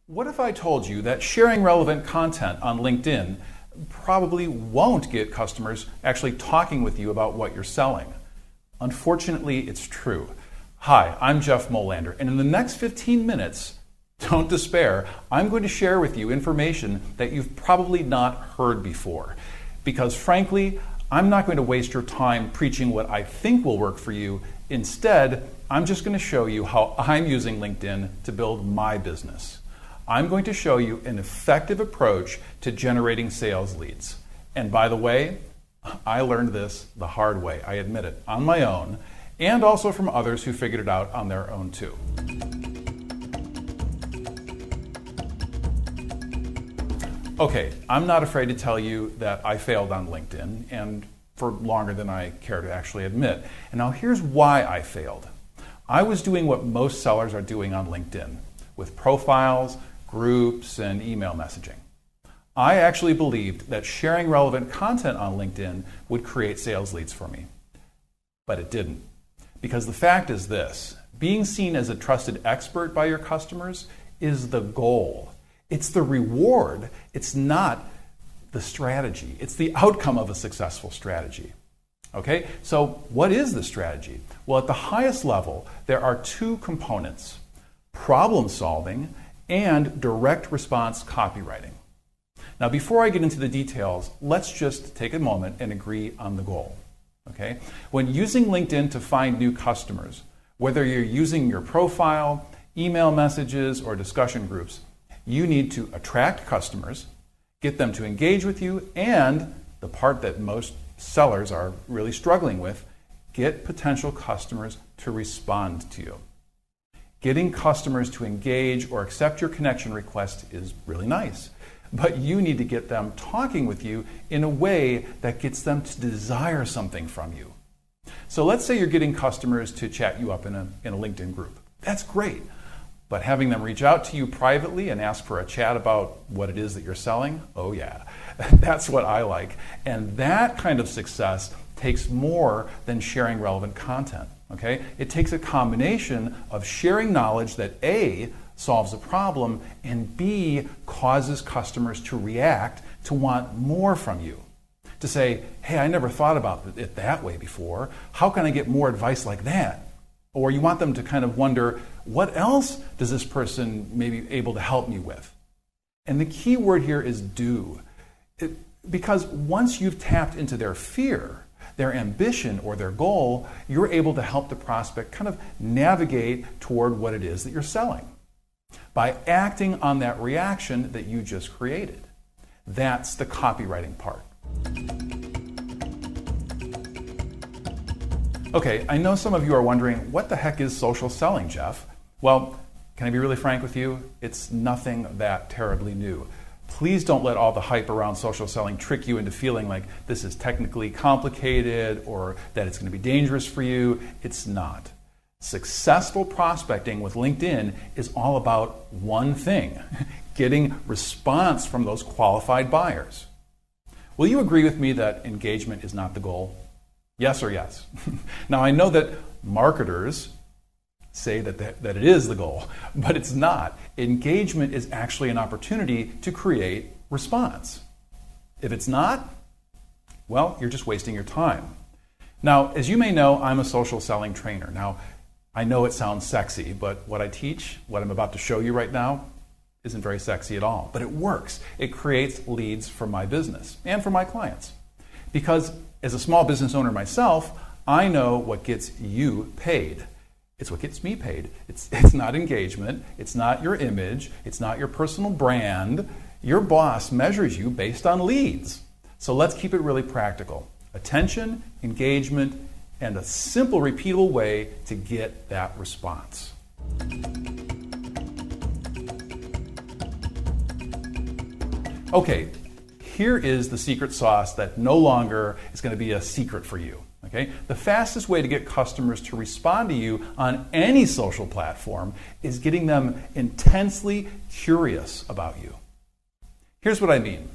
What if I told you that sharing relevant content on LinkedIn probably won't get customers actually talking with you about what you're selling? Unfortunately, it's true. Hi, I'm Jeff Molander, and in the next 15 minutes, don't despair, I'm going to share with you information that you've probably not heard before. Because frankly, I'm not going to waste your time preaching what I think will work for you. Instead, I'm just going to show you how I'm using LinkedIn to build my business. I'm going to show you an effective approach to generating sales leads. And by the way, I learned this the hard way, I admit it, on my own, and also from others who figured it out on their own too. Okay, I'm not afraid to tell you that I failed on LinkedIn, and for longer than I care to actually admit. And now here's why I failed. I was doing what most sellers are doing on LinkedIn, with profiles, groups, and email messaging. I actually believed that sharing relevant content on LinkedIn would create sales leads for me. But it didn't. Because the fact is this, being seen as a trusted expert by your customers is the goal. It's the reward. It's not the strategy. It's the outcome of a successful strategy. Okay, so what is the strategy? Well, at the highest level, there are two components: problem solving and direct response copywriting. Now, before I get into the details, let's just take a moment and agree on the goal. Okay? When using LinkedIn to find new customers, whether you're using your profile, email messages, or discussion groups, you need to attract customers, get them to engage with you, and the part that most sellers are really struggling with, get potential customers to respond to you. Getting customers to engage or accept your connection request is really nice, but you need to get them talking with you in a way that gets them to desire something from you. So let's say you're getting customers to chat you up in a LinkedIn group. That's great, but having them reach out to you privately and ask for a chat about what it is that you're selling, oh yeah, that's what I like. And that kind of success takes more than sharing relevant content. Okay? It takes a combination of sharing knowledge that A, solves a problem, and B, causes customers to react, to want more from you. To say, hey, I never thought about it that way before. How can I get more advice like that? Or you want them to kind of wonder, what else does this person maybe able to help me with? And the key word here is do. Because once you've tapped into their fear, their ambition, or their goal, you're able to help the prospect kind of navigate toward what it is that you're selling by acting on that reaction that you just created. That's the copywriting part. Okay, I know some of you are wondering, what the heck is social selling, Jeff? Well, can I be really frank with you? It's nothing that terribly new. Please don't let all the hype around social selling trick you into feeling like this is technically complicated or that it's going to be dangerous for you. It's not. Successful prospecting with LinkedIn is all about one thing: getting response from those qualified buyers. Will you agree with me that engagement is not the goal? Yes or yes? Now, I know that marketers say that it is the goal, but it's not. Engagement is actually an opportunity to create response. If it's not, well, you're just wasting your time. Now, as you may know, I'm a social selling trainer. Now, I know it sounds sexy, but what I teach, what I'm about to show you right now, isn't very sexy at all. But it works. It creates leads for my business and for my clients. Because as a small business owner myself, I know what gets you paid. It's what gets me paid. It's not engagement. It's not your image. It's not your personal brand. Your boss measures you based on leads. So let's keep it really practical. Attention, engagement, and a simple, repeatable way to get that response. Okay, here is the secret sauce that no longer is going to be a secret for you. Okay? The fastest way to get customers to respond to you on any social platform is getting them intensely curious about you. Here's what I mean.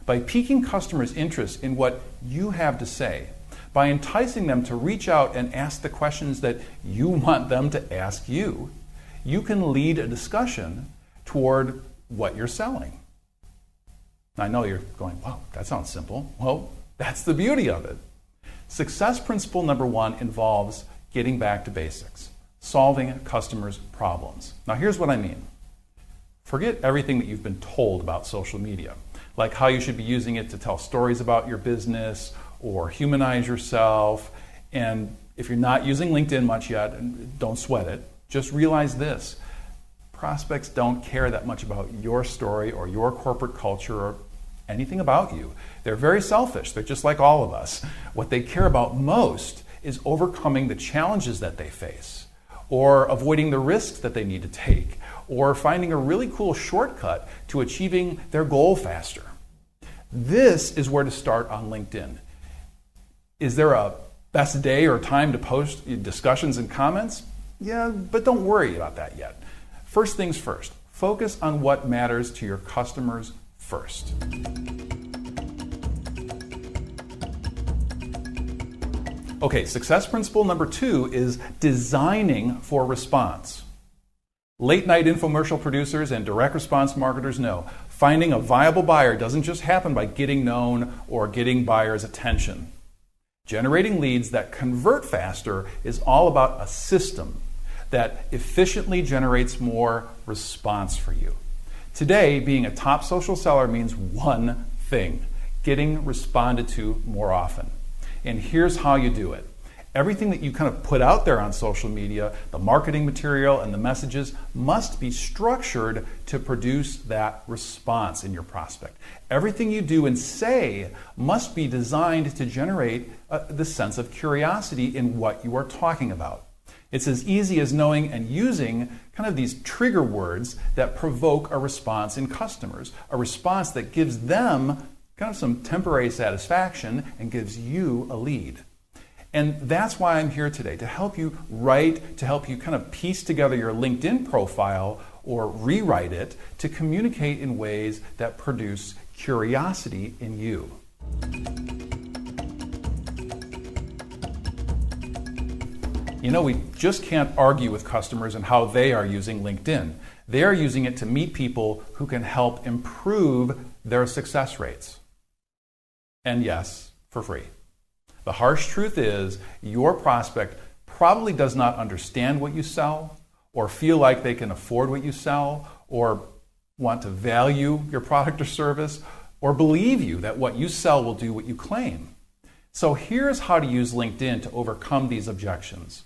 By piquing customers' interest in what you have to say, by enticing them to reach out and ask the questions that you want them to ask you, you can lead a discussion toward what you're selling. I know you're going, wow, that sounds simple. Well, that's the beauty of it. Success principle number 1 involves getting back to basics, solving customers' problems. Now, here's what I mean. Forget everything that you've been told about social media, like how you should be using it to tell stories about your business or humanize yourself. And if you're not using LinkedIn much yet, don't sweat it. Just realize this. Prospects don't care that much about your story or your corporate culture or anything about you. They're very selfish. They're just like all of us. What they care about most is overcoming the challenges that they face, or avoiding the risks that they need to take, or finding a really cool shortcut to achieving their goal faster. This is where to start on LinkedIn. Is there a best day or time to post discussions and comments? Yeah, but don't worry about that yet. First things first, focus on what matters to your customers first. Okay, success principle number 2 is designing for response. Late night infomercial producers and direct response marketers know finding a viable buyer doesn't just happen by getting known or getting buyers' attention. Generating leads that convert faster is all about a system that efficiently generates more response for you. Today, being a top social seller means one thing: getting responded to more often. And here's how you do it. Everything that you kind of put out there on social media, the marketing material and the messages, must be structured to produce that response in your prospect. Everything you do and say must be designed to generate the sense of curiosity in what you are talking about. It's as easy as knowing and using kind of these trigger words that provoke a response in customers, a response that gives them kind of some temporary satisfaction and gives you a lead. And that's why I'm here today, to help you write, to help you kind of piece together your LinkedIn profile or rewrite it to communicate in ways that produce curiosity in you. You know, we just can't argue with customers and how they are using LinkedIn. They are using it to meet people who can help improve their success rates. And yes, for free. The harsh truth is your prospect probably does not understand what you sell, or feel like they can afford what you sell, or want to value your product or service, or believe you that what you sell will do what you claim. So here's how to use LinkedIn to overcome these objections.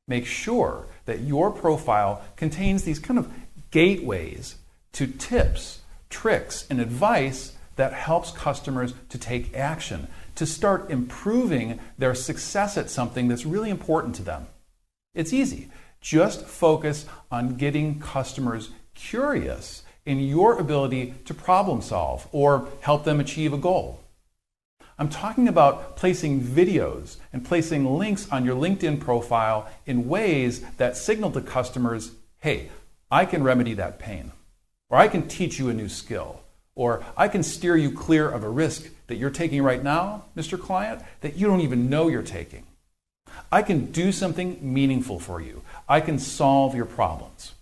Make sure that your profile contains these kind of gateways to tips, tricks, and advice that helps customers to take action, to start improving their success at something that's really important to them. It's easy. Just focus on getting customers curious in your ability to problem solve or help them achieve a goal. I'm talking about placing videos and placing links on your LinkedIn profile in ways that signal to customers, hey, I can remedy that pain, or I can teach you a new skill, or I can steer you clear of a risk that you're taking right now, Mr. Client, that you don't even know you're taking. I can do something meaningful for you. I can solve your problems.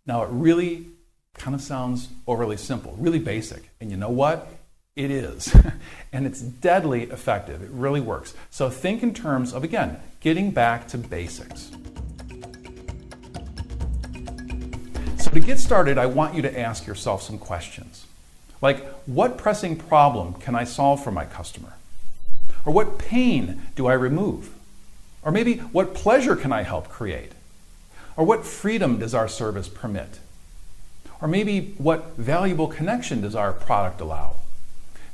Now, it really kind of sounds overly simple, really basic. And you know what? It is. And it's deadly effective. It really works. So think in terms of, again, getting back to basics. So to get started, I want you to ask yourself some questions. Like, what pressing problem can I solve for my customer? Or what pain do I remove? Or maybe what pleasure can I help create? Or what freedom does our service permit? Or maybe what valuable connection does our product allow?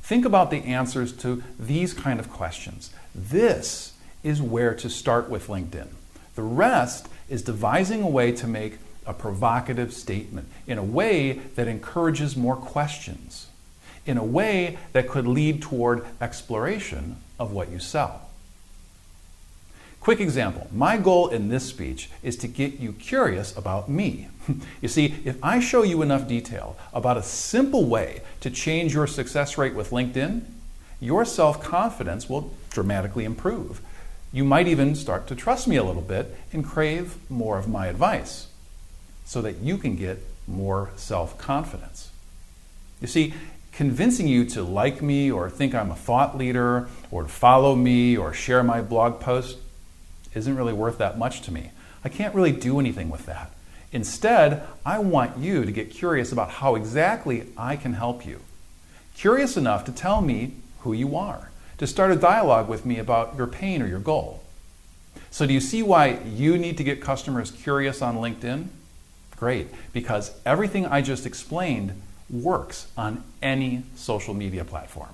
Think about the answers to these kind of questions. This is where to start with LinkedIn. The rest is devising a way to make a provocative statement in a way that encourages more questions, in a way that could lead toward exploration of what you sell. Quick example. My goal in this speech is to get you curious about me. You see, if I show you enough detail about a simple way to change your success rate with LinkedIn, your self-confidence will dramatically improve. You might even start to trust me a little bit and crave more of my advice so that you can get more self-confidence. You see, convincing you to like me or think I'm a thought leader or to follow me or share my blog post isn't really worth that much to me. I can't really do anything with that. Instead, I want you to get curious about how exactly I can help you. Curious enough to tell me who you are, to start a dialogue with me about your pain or your goal. So do you see why you need to get customers curious on LinkedIn? Great, because everything I just explained works on any social media platform.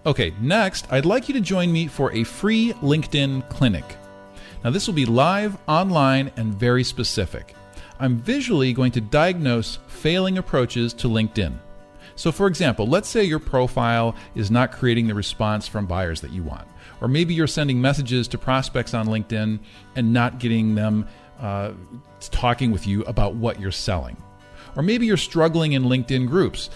Okay, next, I'd like you to join me for a free LinkedIn clinic. Now, this will be live, online, and very specific. I'm visually going to diagnose failing approaches to LinkedIn. So, for example, let's say your profile is not creating the response from buyers that you want. Or maybe you're sending messages to prospects on LinkedIn and not getting them talking with you about what you're selling. Or maybe you're struggling in LinkedIn groups,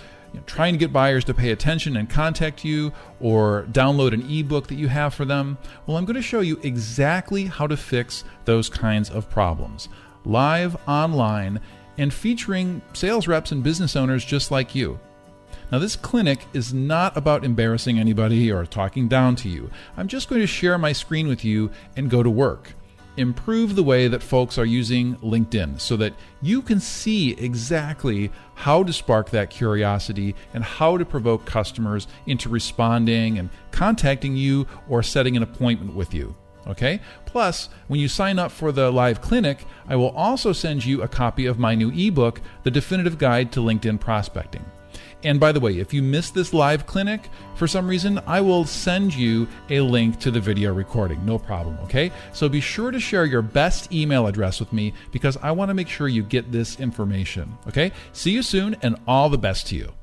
trying to get buyers to pay attention and contact you or download an ebook that you have for them. Well, I'm going to show you exactly how to fix those kinds of problems. Live, online, and featuring sales reps and business owners just like you. Now, this clinic is not about embarrassing anybody or talking down to you. I'm just going to share my screen with you and go to work. Improve the way that folks are using LinkedIn so that you can see exactly how to spark that curiosity and how to provoke customers into responding and contacting you or setting an appointment with you. Okay? Plus, when you sign up for the live clinic, I will also send you a copy of my new ebook, The Definitive Guide to LinkedIn Prospecting. And by the way, if you missed this live clinic for some reason, I will send you a link to the video recording. No problem, okay? So be sure to share your best email address with me because I want to make sure you get this information, okay? See you soon and all the best to you.